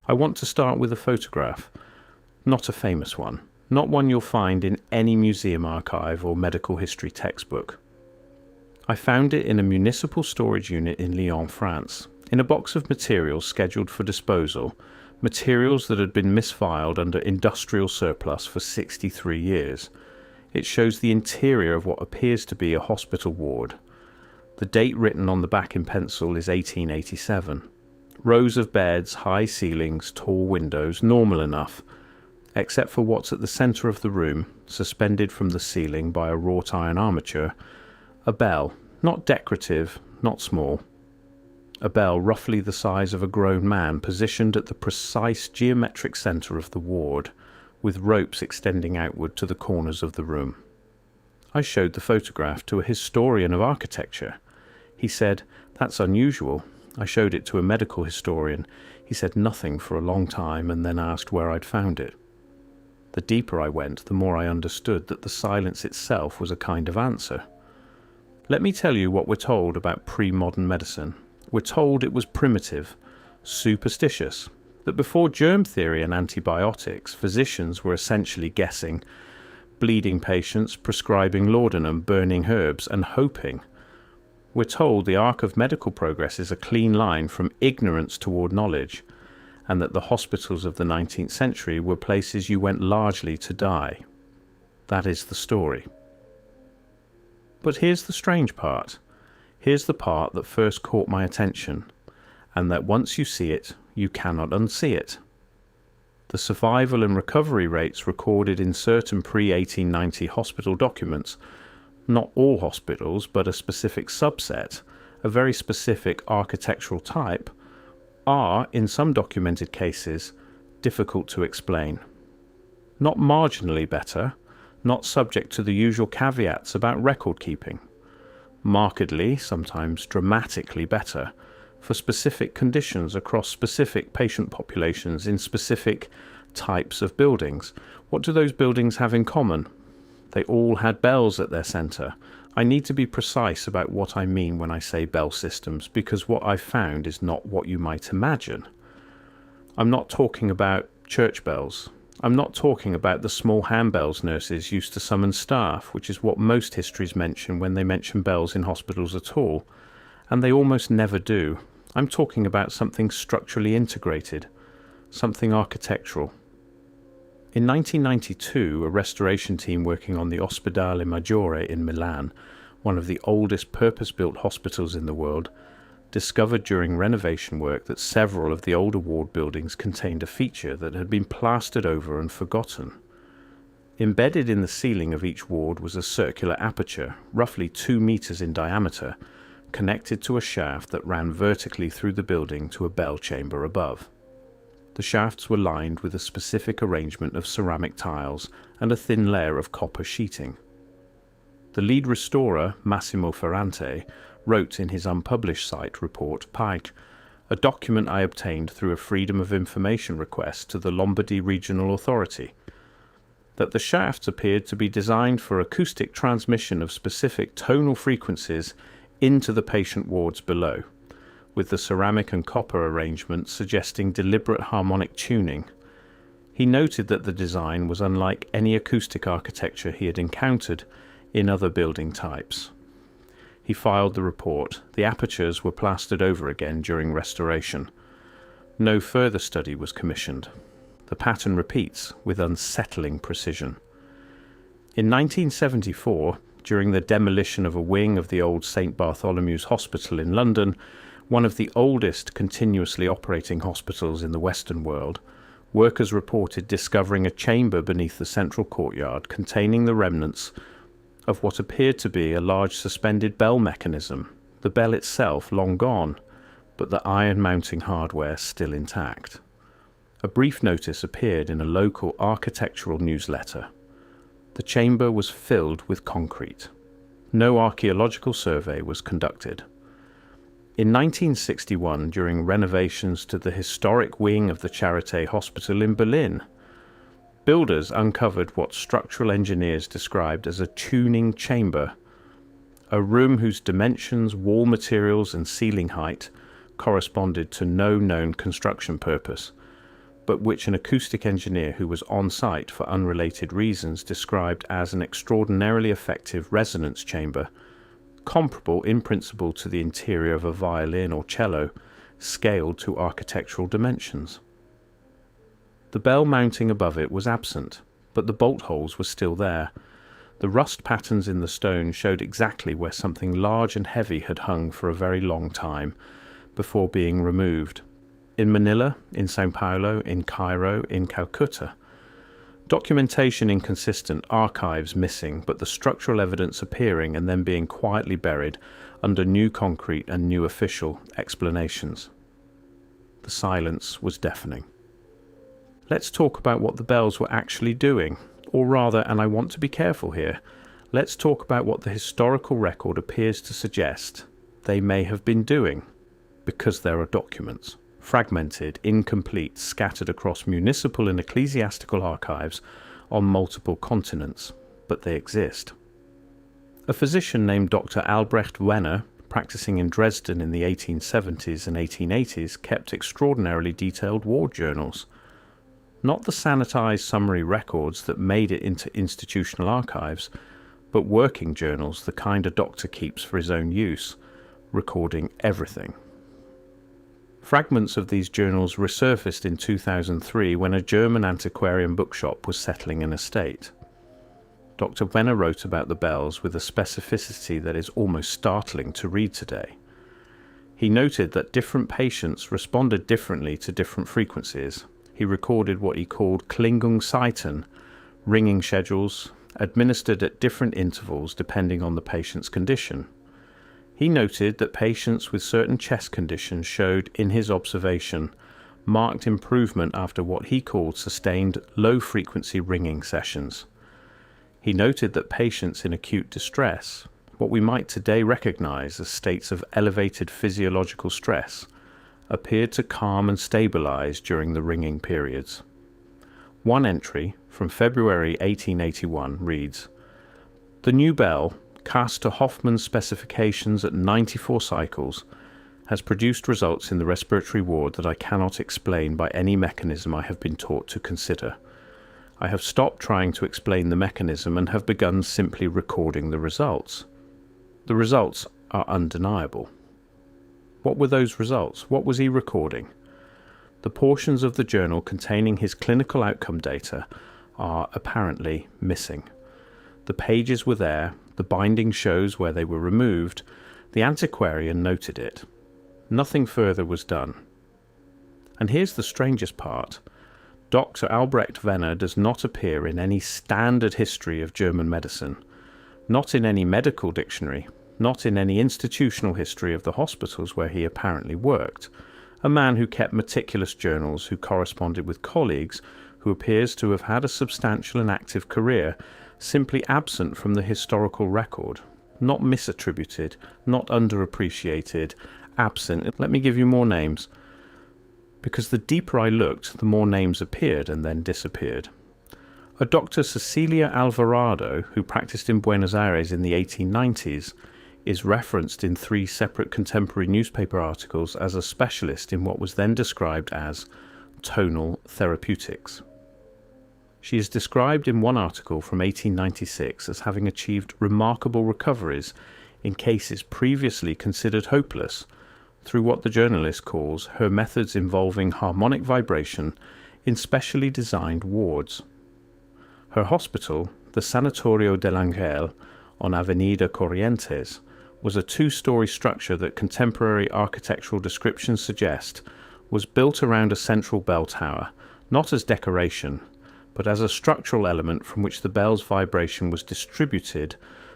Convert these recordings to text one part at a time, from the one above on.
I want to start with a photograph, not a famous one, not one you'll find in any museum archive or medical history textbook. I found it in a municipal storage unit in Lyon, France, in a box of materials scheduled for disposal, materials that had been misfiled under industrial surplus for 63 years. It shows the interior of what appears to be a hospital ward. The date written on the back in pencil is 1887. Rows of beds, high ceilings, tall windows, normal enough, except for what's at the centre of the room, suspended from the ceiling by a wrought iron armature, a bell, not decorative, not small. A bell roughly the size of a grown man, positioned at the precise geometric centre of the ward, with ropes extending outward to the corners of the room. I showed the photograph to a historian of architecture. He said, "That's unusual." I showed it to a medical historian. He said nothing for a long time and then asked where I'd found it. The deeper I went, the more I understood that the silence itself was a kind of answer. Let me tell you what we're told about pre-modern medicine. We're told it was primitive, superstitious, that before germ theory and antibiotics, physicians were essentially guessing, bleeding patients, prescribing laudanum, burning herbs, and hoping. We're told the arc of medical progress is a clean line from ignorance toward knowledge, and that the hospitals of the 19th century were places you went largely to die. That is the story. But here's the strange part. Here's the part that first caught my attention, and that once you see it, you cannot unsee it. The survival and recovery rates recorded in certain pre-1890 hospital documents, not all hospitals, but a specific subset, a very specific architectural type, are, in some documented cases, difficult to explain. Not marginally better, not subject to the usual caveats about record keeping. Markedly, sometimes dramatically better, for specific conditions across specific patient populations in specific types of buildings. What do those buildings have in common? They all had bells at their centre. I need to be precise about what I mean when I say bell systems, because what I've found is not what you might imagine. I'm not talking about church bells. I'm not talking about the small handbells nurses used to summon staff, which is what most histories mention when they mention bells in hospitals at all, and they almost never do. I'm talking about something structurally integrated, something architectural. In 1992, a restoration team working on the Ospedale Maggiore in Milan, one of the oldest purpose-built hospitals in the world, discovered during renovation work that several of the older ward buildings contained a feature that had been plastered over and forgotten. Embedded in the ceiling of each ward was a circular aperture, roughly 2 meters in diameter, connected to a shaft that ran vertically through the building to a bell chamber above. The shafts were lined with a specific arrangement of ceramic tiles and a thin layer of copper sheeting. The lead restorer, Massimo Ferrante, wrote in his unpublished site report, Pike, a document I obtained through a Freedom of Information request to the Lombardy Regional Authority, that the shafts appeared to be designed for acoustic transmission of specific tonal frequencies into the patient wards below, with the ceramic and copper arrangement suggesting deliberate harmonic tuning. He noted that the design was unlike any acoustic architecture he had encountered in other building types. He filed the report. The apertures were plastered over again during restoration. No further study was commissioned. The pattern repeats with unsettling precision. In 1974, during the demolition of a wing of the old St. Bartholomew's Hospital in London, one of the oldest continuously operating hospitals in the Western world, workers reported discovering a chamber beneath the central courtyard containing the remnants of what appeared to be a large suspended bell mechanism, the bell itself long gone, but the iron mounting hardware still intact. A brief notice appeared in a local architectural newsletter. The chamber was filled with concrete. No archaeological survey was conducted. In 1961, during renovations to the historic wing of the Charité Hospital in Berlin, builders uncovered what structural engineers described as a tuning chamber, a room whose dimensions, wall materials, and ceiling height corresponded to no known construction purpose. but which an acoustic engineer who was on site for unrelated reasons described as an extraordinarily effective resonance chamber, comparable in principle to the interior of a violin or cello, scaled to architectural dimensions. The bell mounting above it was absent, but the bolt holes were still there. The rust patterns in the stone showed exactly where something large and heavy had hung for a very long time before being removed. In Manila, in Sao Paulo, in Cairo, in Calcutta. Documentation inconsistent, archives missing, but the structural evidence appearing and then being quietly buried under new concrete and new official explanations. The silence was deafening. Let's talk about what the bells were actually doing, or rather, and I want to be careful here, let's talk about what the historical record appears to suggest they may have been doing, because there are documents. Fragmented, incomplete, scattered across municipal and ecclesiastical archives on multiple continents, but they exist. A physician named Dr. Albrecht Wenner, practicing in Dresden in the 1870s and 1880s, kept extraordinarily detailed ward journals. Not the sanitized summary records that made it into institutional archives, but working journals, the kind a doctor keeps for his own use, recording everything. Fragments of these journals resurfaced in 2003 when a German antiquarian bookshop was settling an estate. Dr. Wenner wrote about the bells with a specificity that is almost startling to read today. He noted that different patients responded differently to different frequencies. He recorded what he called Klingungszeiten, ringing schedules, administered at different intervals depending on the patient's condition. He noted that patients with certain chest conditions showed, in his observation, marked improvement after what he called sustained low-frequency ringing sessions. He noted that patients in acute distress, what we might today recognize as states of elevated physiological stress, appeared to calm and stabilize during the ringing periods. One entry from February 1881 reads, "The new bell, cast to Hoffman's specifications at 94 cycles, has produced results in the respiratory ward that I cannot explain by any mechanism I have been taught to consider. I have stopped trying to explain the mechanism and have begun simply recording the results. The results are undeniable." What were those results? What was he recording? The portions of the journal containing his clinical outcome data are apparently missing. The pages were there, the binding shows where they were removed, the antiquarian noted it. Nothing further was done. And here's the strangest part. Dr. Albrecht Wenner does not appear in any standard history of German medicine, not in any medical dictionary, not in any institutional history of the hospitals where he apparently worked, a man who kept meticulous journals, who corresponded with colleagues, who appears to have had a substantial and active career, simply absent from the historical record, not misattributed, not underappreciated, absent. Let me give you more names, because the deeper I looked, the more names appeared and then disappeared. A Dr. Cecilia Alvarado, who practiced in Buenos Aires in the 1890s, is referenced in 3 separate contemporary newspaper articles as a specialist in what was then described as tonal therapeutics. She is described in one article from 1896 as having achieved remarkable recoveries in cases previously considered hopeless through what the journalist calls her methods involving harmonic vibration in specially designed wards. Her hospital, the Sanatorio del Ángel on Avenida Corrientes, was a 2-story structure that contemporary architectural descriptions suggest was built around a central bell tower, not as decoration, but as a structural element from which the bell's vibration was distributed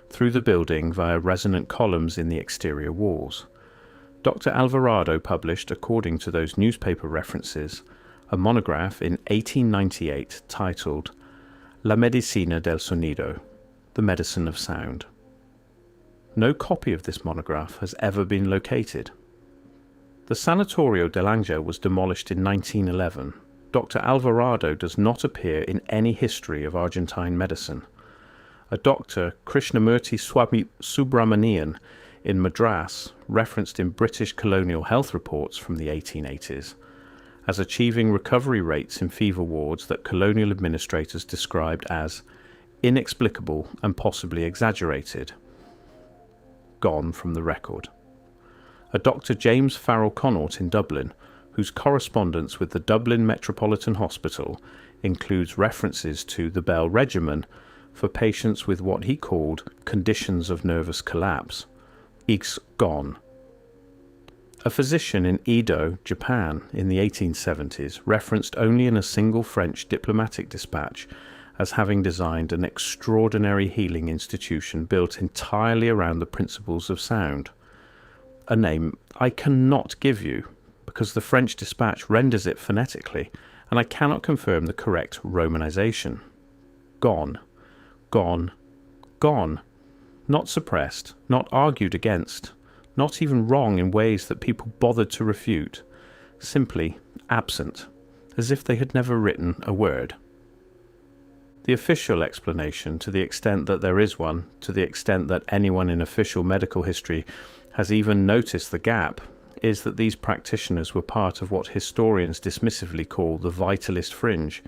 through the building via resonant columns in the exterior walls. Dr. Alvarado published, according to those newspaper references, a monograph in 1898 titled La Medicina del Sonido, The Medicine of Sound. No copy of this monograph has ever been located. The Sanatorio del Ángel was demolished in 1911. Dr. Alvarado does not appear in any history of Argentine medicine. A Dr. Krishnamurti Swami Subramanian in Madras, referenced in British colonial health reports from the 1880s, as achieving recovery rates in fever wards that colonial administrators described as inexplicable and possibly exaggerated. Gone from the record. A Dr. James Farrell Connaught in Dublin, whose correspondence with the Dublin Metropolitan Hospital includes references to the Bell regimen for patients with what he called conditions of nervous collapse. Is gone. A physician in Edo, Japan, in the 1870s referenced only in a single French diplomatic dispatch as having designed an extraordinary healing institution built entirely around the principles of sound. A name I cannot give you, because the French dispatch renders it phonetically, and I cannot confirm the correct romanization. Gone. Gone. Gone. Not suppressed, not argued against, not even wrong in ways that people bothered to refute, simply absent, as if they had never written a word. The official explanation, to the extent that there is one, to the extent that anyone in official medical history has even noticed the gap, is that these practitioners were part of what historians dismissively call the vitalist fringe,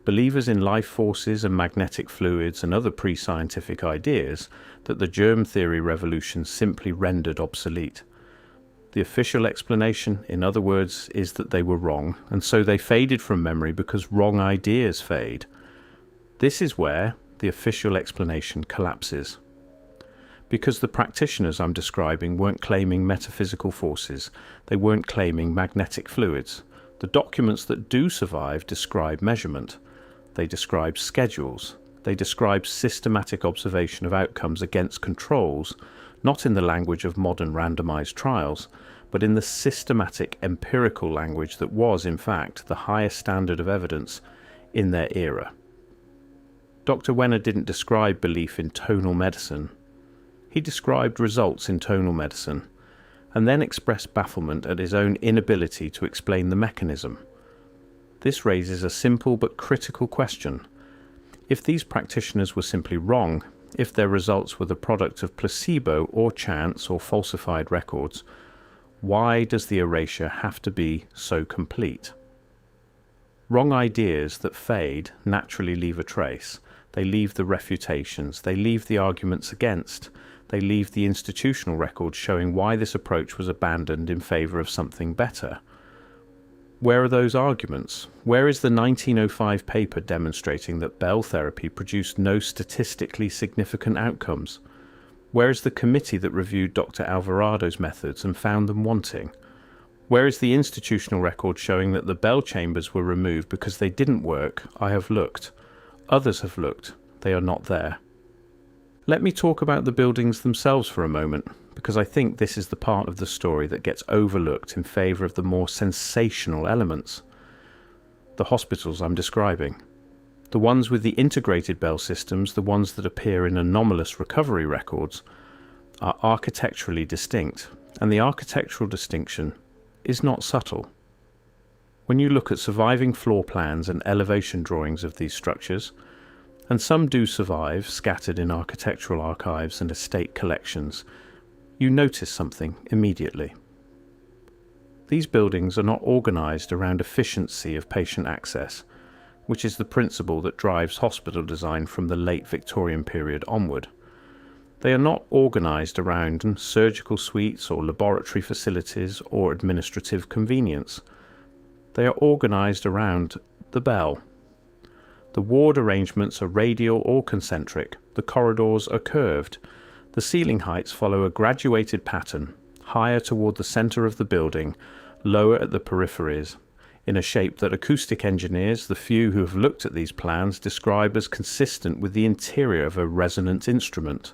believers in life forces and magnetic fluids and other pre-scientific ideas that the germ theory revolution simply rendered obsolete. The official explanation, in other words, is that they were wrong, and so they faded from memory because wrong ideas fade. This is where the official explanation collapses. Because the practitioners I'm describing weren't claiming metaphysical forces, they weren't claiming magnetic fluids. The documents that do survive describe measurement. They describe schedules. They describe systematic observation of outcomes against controls, not in the language of modern randomized trials, but in the systematic empirical language that was, in fact, the highest standard of evidence in their era. Dr. Wenner didn't describe belief in tonal medicine. He described results in tonal medicine, and then expressed bafflement at his own inability to explain the mechanism. This raises a simple but critical question. If these practitioners were simply wrong, if their results were the product of placebo or chance or falsified records, why does the erasure have to be so complete? Wrong ideas that fade naturally leave a trace. They leave the refutations, they leave the arguments against, they leave the institutional records showing why this approach was abandoned in favour of something better. Where are those arguments? Where is the 1905 paper demonstrating that Bell therapy produced no statistically significant outcomes? Where is the committee that reviewed Dr. Alvarado's methods and found them wanting? Where is the institutional record showing that the Bell chambers were removed because they didn't work? I have looked. Others have looked. They are not there. Let me talk about the buildings themselves for a moment, because I think this is the part of the story that gets overlooked in favour of the more sensational elements. The hospitals I'm describing. The ones with the integrated Bell systems, the ones that appear in anomalous recovery records, are architecturally distinct, and the architectural distinction is not subtle. When you look at surviving floor plans and elevation drawings of these structures, and some do survive, scattered in architectural archives and estate collections, you notice something immediately. These buildings are not organised around efficiency of patient access, which is the principle that drives hospital design from the late Victorian period onward. They are not organised around surgical suites or laboratory facilities or administrative convenience. They are organised around the Bell. The ward arrangements are radial or concentric. The corridors are curved. The ceiling heights follow a graduated pattern, higher toward the centre of the building, lower at the peripheries, in a shape that acoustic engineers, the few who have looked at these plans, describe as consistent with the interior of a resonant instrument.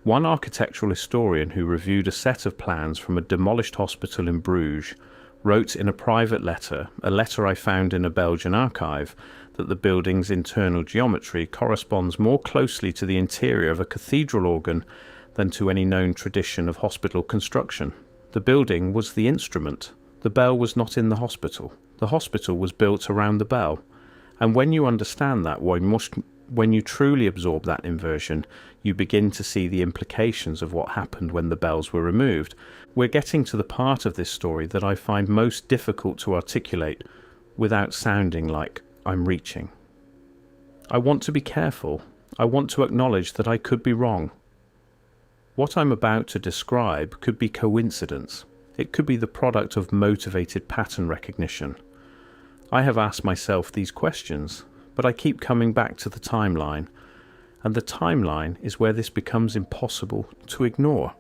One architectural historian who reviewed a set of plans from a demolished hospital in Bruges wrote in a private letter, a letter I found in a Belgian archive, that the building's internal geometry corresponds more closely to the interior of a cathedral organ than to any known tradition of hospital construction. The building was the instrument. The bell was not in the hospital. The hospital was built around the bell. And when you understand that, When you truly absorb that inversion, you begin to see the implications of what happened when the bells were removed. We're getting to the part of this story that I find most difficult to articulate without sounding like I'm reaching. I want to be careful. I want to acknowledge that I could be wrong. What I'm about to describe could be coincidence. It could be the product of motivated pattern recognition. I have asked myself these questions, but I keep coming back to the timeline, and the timeline is where this becomes impossible to ignore.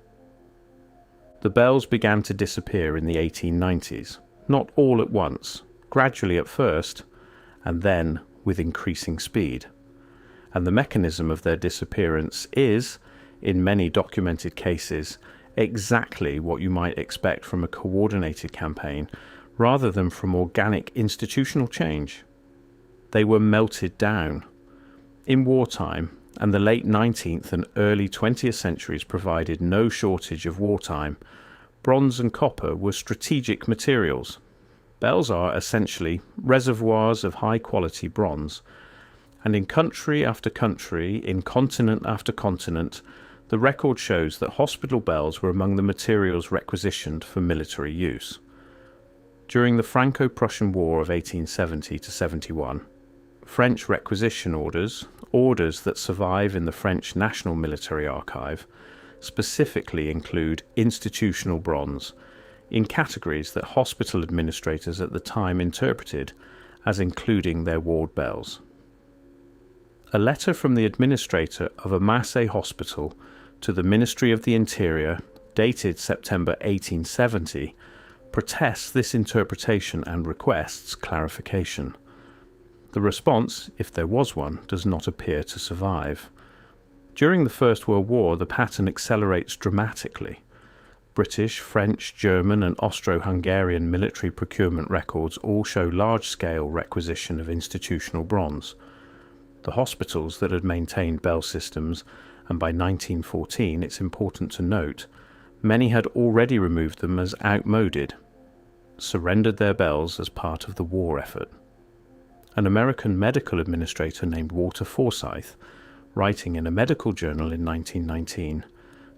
The bells began to disappear in the 1890s, not all at once, gradually at first, and then with increasing speed. And the mechanism of their disappearance is, in many documented cases, exactly what you might expect from a coordinated campaign rather than from organic institutional change. They were melted down. In wartime, and the late 19th and early 20th centuries provided no shortage of wartime, bronze and copper were strategic materials. Bells are essentially reservoirs of high-quality bronze, and in country after country, in continent after continent, the record shows that hospital bells were among the materials requisitioned for military use. During the Franco-Prussian War of 1870-71, French requisition orders that survive in the French National Military Archive, specifically include institutional bronze in categories that hospital administrators at the time interpreted as including their ward bells. A letter from the administrator of a Marseille hospital to the Ministry of the Interior, dated September 1870, protests this interpretation and requests clarification. The response, if there was one, does not appear to survive. During the First World War, the pattern accelerates dramatically. British, French, German, and Austro-Hungarian military procurement records all show large-scale requisition of institutional bronze. The hospitals that had maintained bell systems, and by 1914, it's important to note, many had already removed them as outmoded, surrendered their bells as part of the war effort. An American medical administrator named Walter Forsyth, writing in a medical journal in 1919,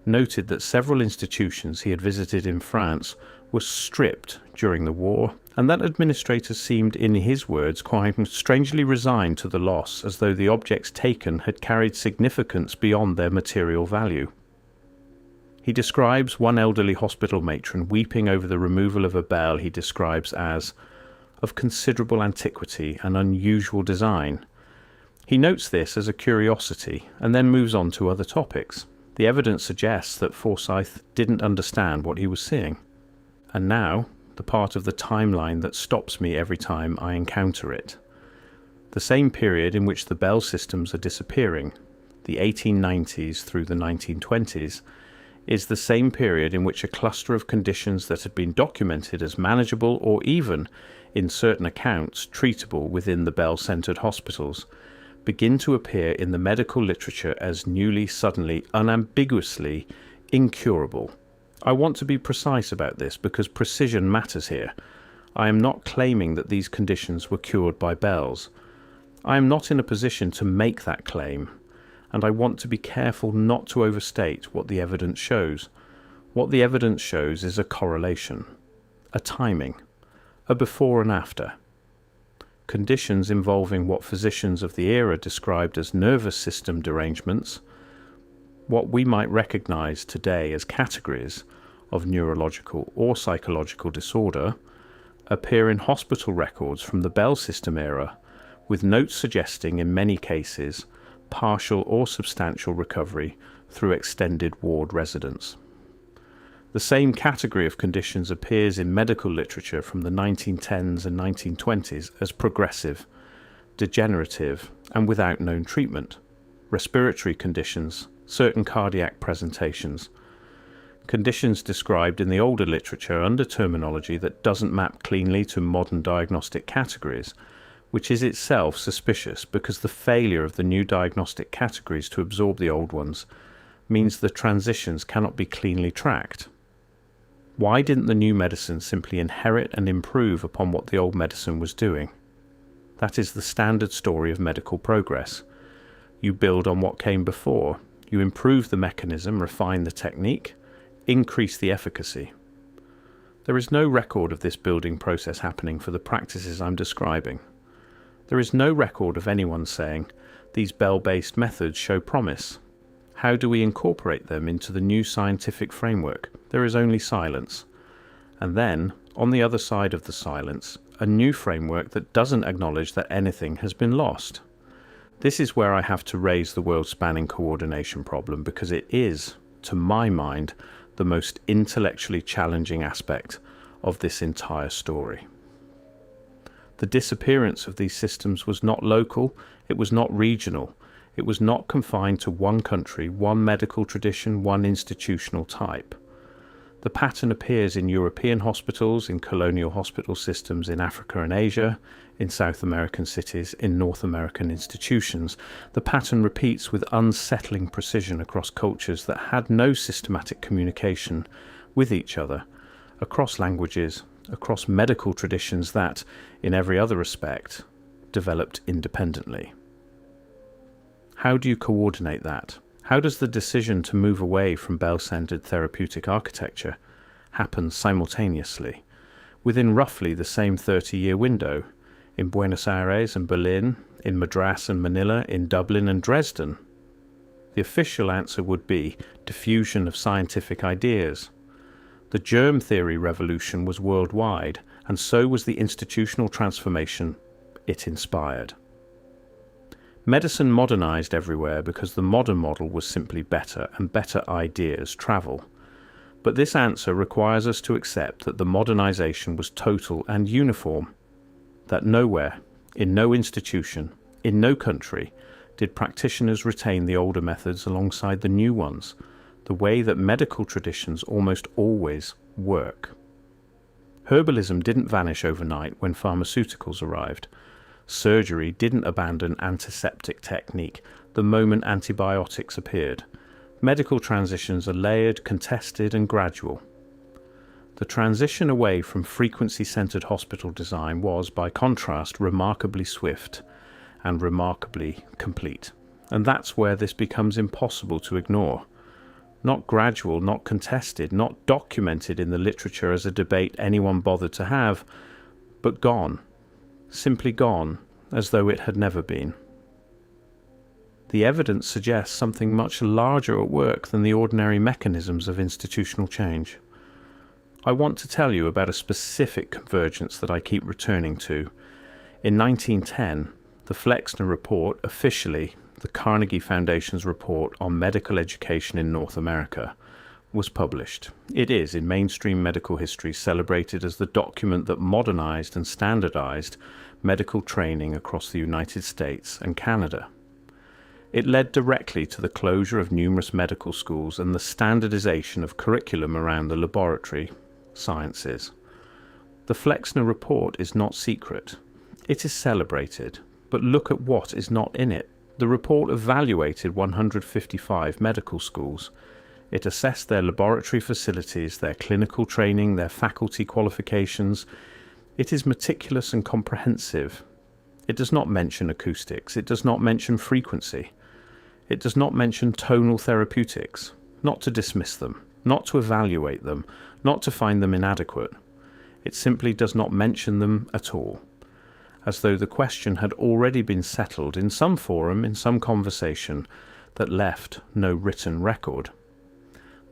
noted that several institutions he had visited in France were stripped during the war, and that administrators seemed, in his words, quite strangely resigned to the loss, as though the objects taken had carried significance beyond their material value. He describes one elderly hospital matron weeping over the removal of a bell he describes as of considerable antiquity and unusual design. He notes this as a curiosity and then moves on to other topics. The evidence suggests that Forsyth didn't understand what he was seeing. And now, the part of the timeline that stops me every time I encounter it. The same period in which the bell systems are disappearing, the 1890s through the 1920s, is the same period in which a cluster of conditions that had been documented as manageable or even, in certain accounts, treatable within the bell-centred hospitals, begin to appear in the medical literature as newly, suddenly, unambiguously incurable. I want to be precise about this because precision matters here. I am not claiming that these conditions were cured by bells. I am not in a position to make that claim, and I want to be careful not to overstate what the evidence shows. What the evidence shows is a correlation, a timing, a before and after. Conditions involving what physicians of the era described as nervous system derangements, what we might recognize today as categories of neurological or psychological disorder, appear in hospital records from the Bell system era, with notes suggesting, in many cases, partial or substantial recovery through extended ward residence. The same category of conditions appears in medical literature from the 1910s and 1920s as progressive, degenerative, and without known treatment. Respiratory conditions, certain cardiac presentations. Conditions described in the older literature under terminology that doesn't map cleanly to modern diagnostic categories, which is itself suspicious because the failure of the new diagnostic categories to absorb the old ones means the transitions cannot be cleanly tracked. Why didn't the new medicine simply inherit and improve upon what the old medicine was doing? That is the standard story of medical progress. You build on what came before. You improve the mechanism, refine the technique, increase the efficacy. There is no record of this building process happening for the practices I'm describing. There is no record of anyone saying, these bell-based methods show promise. How do we incorporate them into the new scientific framework? There is only silence. And then, on the other side of the silence, a new framework that doesn't acknowledge that anything has been lost. This is where I have to raise the world-spanning coordination problem, because it is, to my mind, the most intellectually challenging aspect of this entire story. The disappearance of these systems was not local, it was not regional, it was not confined to one country, one medical tradition, one institutional type. The pattern appears in European hospitals, in colonial hospital systems in Africa and Asia, in South American cities, in North American institutions. The pattern repeats with unsettling precision across cultures that had no systematic communication with each other, across languages, across medical traditions that, in every other respect, developed independently. How do you coordinate that? How does the decision to move away from bell-centered therapeutic architecture happen simultaneously, within roughly the same 30-year window, in Buenos Aires and Berlin, in Madras and Manila, in Dublin and Dresden? The official answer would be diffusion of scientific ideas. The germ theory revolution was worldwide, and so was the institutional transformation it inspired. Medicine modernized everywhere because the modern model was simply better, and better ideas travel. But this answer requires us to accept that the modernization was total and uniform, that nowhere, in no institution, in no country, did practitioners retain the older methods alongside the new ones, the way that medical traditions almost always work. Herbalism didn't vanish overnight when pharmaceuticals arrived. Surgery didn't abandon antiseptic technique the moment antibiotics appeared. Medical transitions are layered, contested, and gradual. The transition away from frequency-centered hospital design was, by contrast, remarkably swift and remarkably complete. And that's where this becomes impossible to ignore. Not gradual, not contested, not documented in the literature as a debate anyone bothered to have, but gone. Simply gone, as though it had never been. The evidence suggests something much larger at work than the ordinary mechanisms of institutional change. I want to tell you about a specific convergence that I keep returning to. In 1910, the Flexner Report, officially the Carnegie Foundation's report on medical education in North America, was published. It is, in mainstream medical history, celebrated as the document that modernized and standardized medical training across the United States and Canada. It led directly to the closure of numerous medical schools and the standardization of curriculum around the laboratory sciences. The Flexner Report is not secret. It is celebrated, but look at what is not in it. The report evaluated 155 medical schools. It assessed their laboratory facilities, their clinical training, their faculty qualifications. It is meticulous and comprehensive. It does not mention acoustics. It does not mention frequency. It does not mention tonal therapeutics. Not to dismiss them, not to evaluate them, not to find them inadequate. It simply does not mention them at all, as though the question had already been settled in some forum, in some conversation, that left no written record.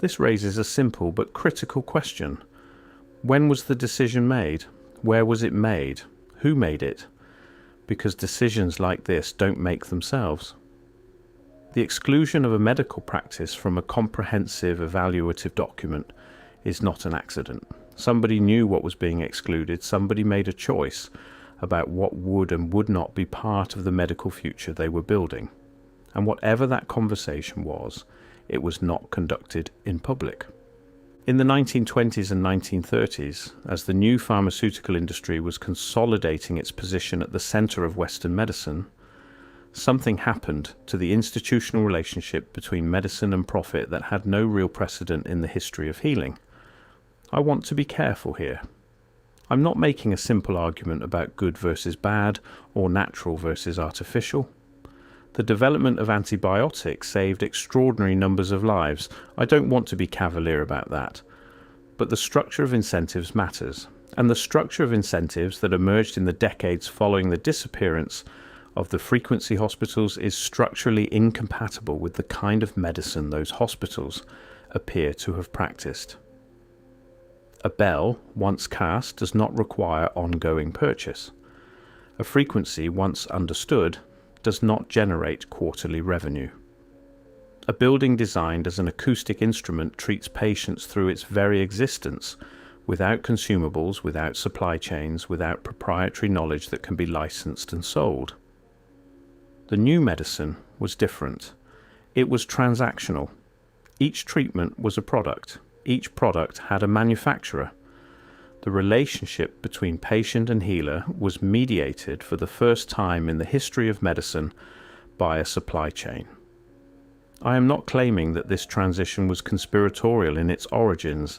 This raises a simple but critical question. When was the decision made? Where was it made? Who made it? Because decisions like this don't make themselves. The exclusion of a medical practice from a comprehensive evaluative document is not an accident. Somebody knew what was being excluded. Somebody made a choice about what would and would not be part of the medical future they were building. And whatever that conversation was, it was not conducted in public. In the 1920s and 1930s, as the new pharmaceutical industry was consolidating its position at the center of Western medicine, something happened to the institutional relationship between medicine and profit that had no real precedent in the history of healing. I want to be careful here. I'm not making a simple argument about good versus bad or natural versus artificial. The development of antibiotics saved extraordinary numbers of lives. I don't want to be cavalier about that. But the structure of incentives matters. And the structure of incentives that emerged in the decades following the disappearance of the frequency hospitals is structurally incompatible with the kind of medicine those hospitals appear to have practiced. A bell, once cast, does not require ongoing purchase. A frequency, once understood, does not generate quarterly revenue. A building designed as an acoustic instrument treats patients through its very existence, without consumables, without supply chains, without proprietary knowledge that can be licensed and sold. The new medicine was different. It was transactional. Each treatment was a product. Each product had a manufacturer. The relationship between patient and healer was mediated for the first time in the history of medicine by a supply chain. I am not claiming that this transition was conspiratorial in its origins.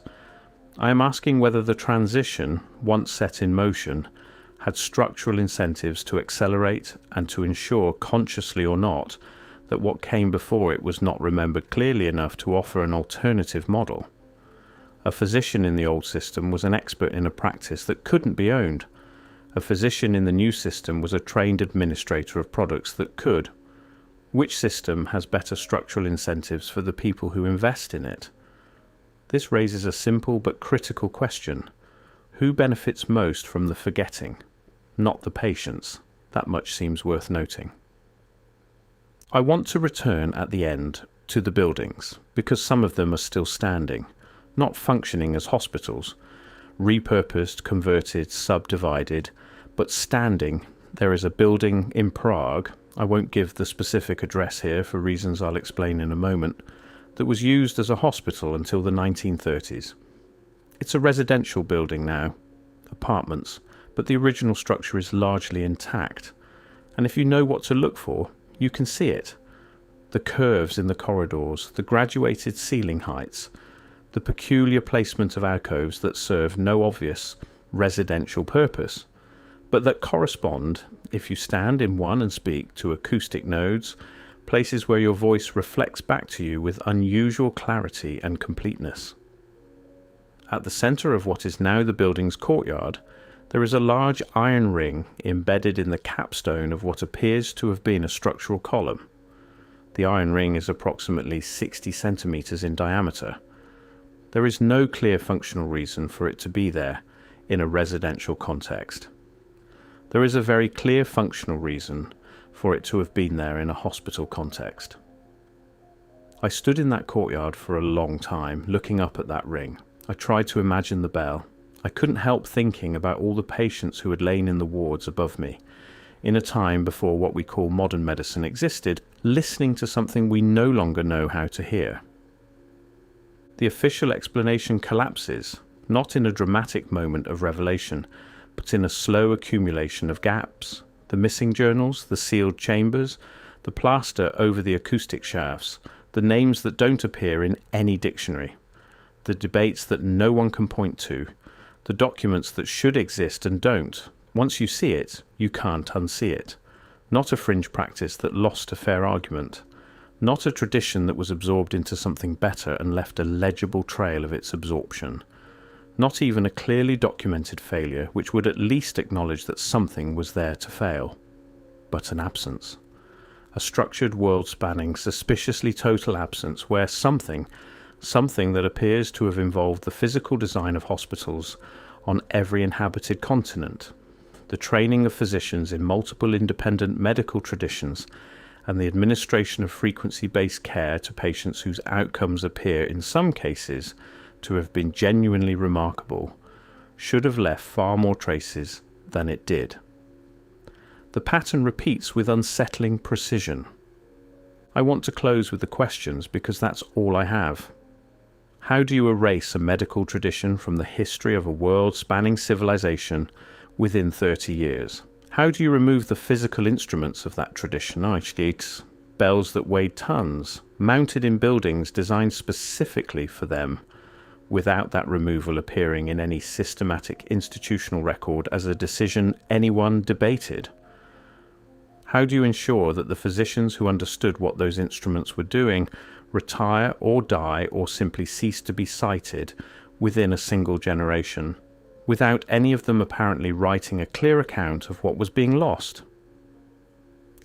I am asking whether the transition, once set in motion, had structural incentives to accelerate and to ensure, consciously or not, that what came before it was not remembered clearly enough to offer an alternative model. A physician in the old system was an expert in a practice that couldn't be owned. A physician in the new system was a trained administrator of products that could. Which system has better structural incentives for the people who invest in it? This raises a simple but critical question. Who benefits most from the forgetting? Not the patients. That much seems worth noting. I want to return at the end to the buildings, because some of them are still standing, not functioning as hospitals, repurposed, converted, subdivided, but standing. There is a building in Prague, I won't give the specific address here for reasons I'll explain in a moment, that was used as a hospital until the 1930s. It's a residential building now, apartments, but the original structure is largely intact. And if you know what to look for, you can see it. The curves in the corridors, the graduated ceiling heights, the peculiar placement of alcoves that serve no obvious residential purpose, but that correspond, if you stand in one and speak, to acoustic nodes, places where your voice reflects back to you with unusual clarity and completeness. At the centre of what is now the building's courtyard, there is a large iron ring embedded in the capstone of what appears to have been a structural column. The iron ring is approximately 60 centimetres in diameter. There is no clear functional reason for it to be there in a residential context. There is a very clear functional reason for it to have been there in a hospital context. I stood in that courtyard for a long time, looking up at that ring. I tried to imagine the bell. I couldn't help thinking about all the patients who had lain in the wards above me, in a time before what we call modern medicine existed, listening to something we no longer know how to hear. The official explanation collapses, not in a dramatic moment of revelation, but in a slow accumulation of gaps, the missing journals, the sealed chambers, the plaster over the acoustic shafts, the names that don't appear in any dictionary, the debates that no one can point to, the documents that should exist and don't. Once you see it, you can't unsee it. Not a fringe practice that lost a fair argument. Not a tradition that was absorbed into something better and left a legible trail of its absorption. Not even a clearly documented failure which would at least acknowledge that something was there to fail. But an absence. A structured, world-spanning, suspiciously total absence where something that appears to have involved the physical design of hospitals on every inhabited continent, the training of physicians in multiple independent medical traditions, and the administration of frequency-based care to patients whose outcomes appear in some cases to have been genuinely remarkable, should have left far more traces than it did. The pattern repeats with unsettling precision. I want to close with the questions because that's all I have. How do you erase a medical tradition from the history of a world-spanning civilization within 30 years? How do you remove the physical instruments of that tradition, bells that weighed tons, mounted in buildings designed specifically for them, without that removal appearing in any systematic institutional record as a decision anyone debated? How do you ensure that the physicians who understood what those instruments were doing retire or die or simply cease to be cited within a single generation, without any of them apparently writing a clear account of what was being lost?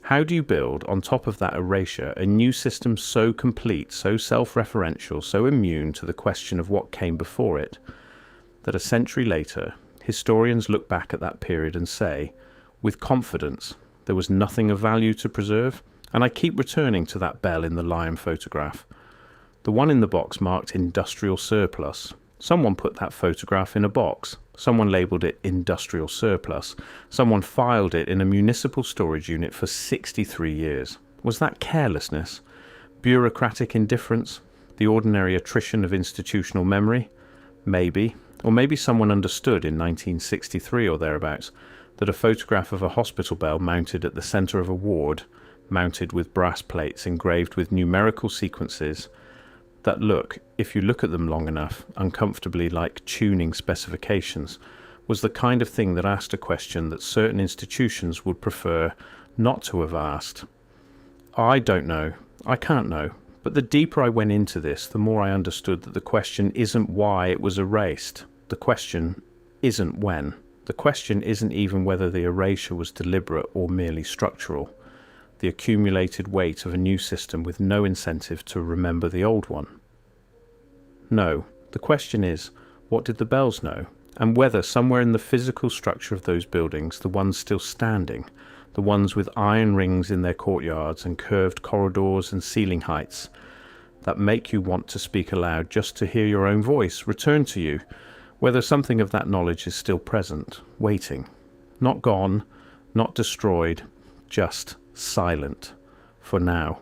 How do you build, on top of that erasure, a new system so complete, so self-referential, so immune to the question of what came before it, that a century later, historians look back at that period and say, with confidence, there was nothing of value to preserve? And I keep returning to that bell in the lion photograph. The one in the box marked industrial surplus. Someone put that photograph in a box. Someone labelled it industrial surplus. Someone filed it in a municipal storage unit for 63 years. Was that carelessness? Bureaucratic indifference? The ordinary attrition of institutional memory? Maybe. Or maybe someone understood in 1963 or thereabouts that a photograph of a hospital bell mounted at the centre of a ward, mounted with brass plates engraved with numerical sequences that look, if you look at them long enough, uncomfortably like tuning specifications, was the kind of thing that asked a question that certain institutions would prefer not to have asked. I don't know. I can't know. But the deeper I went into this, the more I understood that the question isn't why it was erased. The question isn't when. The question isn't even whether the erasure was deliberate or merely structural. The accumulated weight of a new system with no incentive to remember the old one. No, the question is, what did the bells know? And whether somewhere in the physical structure of those buildings, the ones still standing, the ones with iron rings in their courtyards and curved corridors and ceiling heights, that make you want to speak aloud just to hear your own voice return to you, whether something of that knowledge is still present, waiting, not gone, not destroyed, just silent, for now.